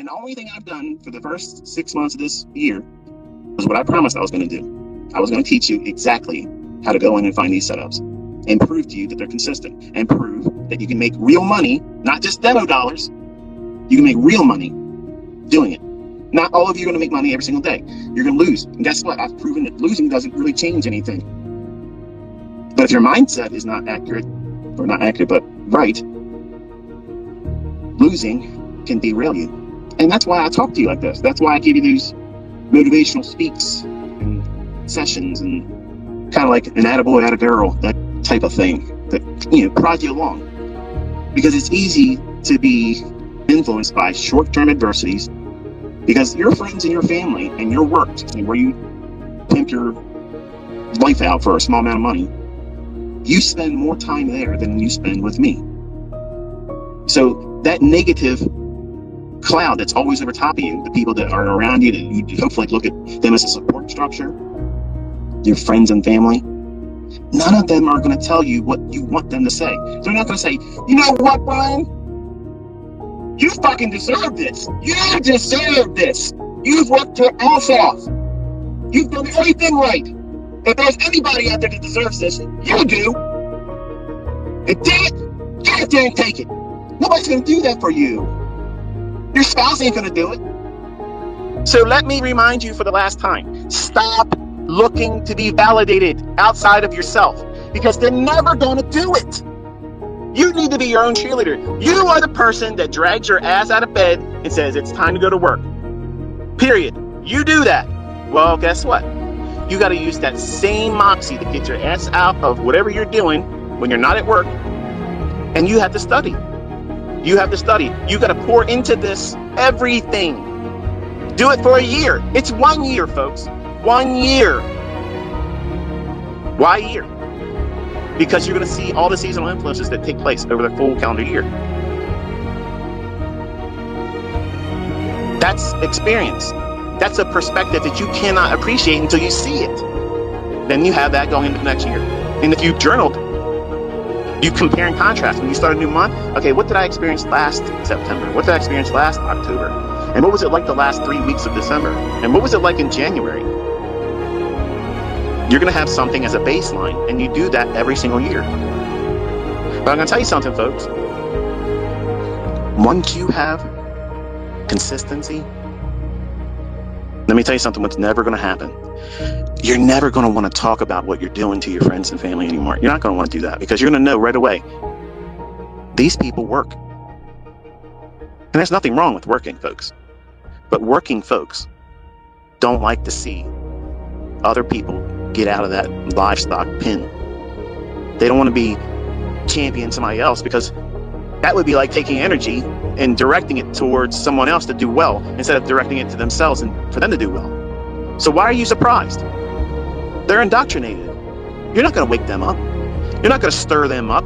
And the only thing I've done for the first 6 months of this year was what I promised I was going to do. I was going to teach you exactly how to go in and find these setups and prove to you that they're consistent and prove that you can make real money, not just demo dollars. You can make real money doing it. Not all of you are going to make money every single day. You're going to lose. And guess what? I've proven that losing doesn't really change anything. But if your mindset is not accurate, or not accurate, but right, losing can derail you. And that's why I talk to you like this. That's why I give you these motivational speaks and sessions and kind of like an attaboy, attagirl, that type of thing that, prod you along. Because it's easy to be influenced by short-term adversities because your friends and your family and your work and where you pimp your life out for a small amount of money, you spend more time there than you spend with me. So that negative cloud that's always over top of you, the people that are around you, that you hopefully look at them as a support structure, your friends and family, none of them are going to tell you what you want them to say. They're not going to say, you know what, Brian? You fucking deserve this. You deserve this. You've worked your ass off. You've done everything right. If there's anybody out there that deserves this, you do. And damn it, get out there and take it. Nobody's going to do that for you. Your spouse ain't going to do it. So let me remind you for the last time, stop looking to be validated outside of yourself because they're never going to do it. You need to be your own cheerleader. You are the person that drags your ass out of bed and says it's time to go to work. Period. You do that. Well, guess what? You got to use that same moxie to get your ass out of whatever you're doing when you're not at work. And you have to study. You have to study. You got to pour into this everything. Do it for a year. It's 1 year, folks. 1 year. Why a year? Because you're going to see all the seasonal influences that take place over the full calendar year. That's experience. That's a perspective that you cannot appreciate until you see it. Then you have that going into the next year. And if you journaled, you compare and contrast. When you start a new month, okay, what did I experience last September? What did I experience last October? And what was it like the last 3 weeks of December? And what was it like in January? You're going to have something as a baseline, and you do that every single year. But I'm going to tell you something, folks. Once you have consistency, let me tell you something, what's never going to happen. You're never going to want to talk about what you're doing to your friends and family anymore. You're not going to want to do that because you're going to know right away, these people work. And there's nothing wrong with working, folks. But working folks don't like to see other people get out of that livestock pen. They don't want to be championing somebody else because that would be like taking energy and directing it towards someone else to do well instead of directing it to themselves and for them to do well. So why are you surprised? They're indoctrinated. You're not going to wake them up. You're not going to stir them up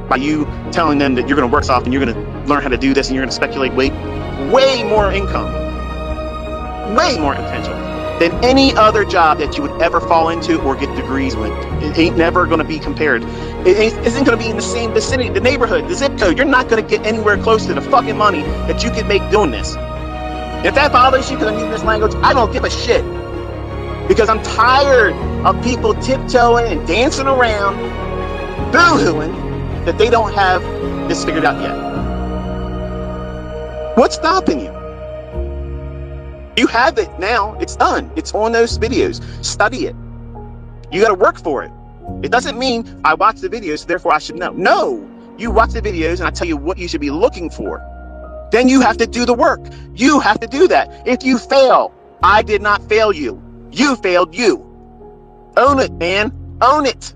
by you telling them that you're going to work soft and you're going to learn how to do this and you're going to speculate way more income, way more potential than any other job that you would ever fall into or get degrees with. It ain't never going to be compared. It isn't going to be in the same vicinity, the neighborhood, the zip code. You're not going to get anywhere close to the fucking money that you can make doing this. If that bothers you because I'm using this language, I don't give a shit. Because I'm tired of people tiptoeing and dancing around, boo-hooing that they don't have this figured out yet. What's stopping you? You have it now. It's done. It's on those videos. Study it. You got to work for it. It doesn't mean I watch the videos, therefore I should know. No, you watch the videos and I tell you what you should be looking for. Then you have to do the work. You have to do that. If you fail, I did not fail you. You failed you. Own it, man. Own it.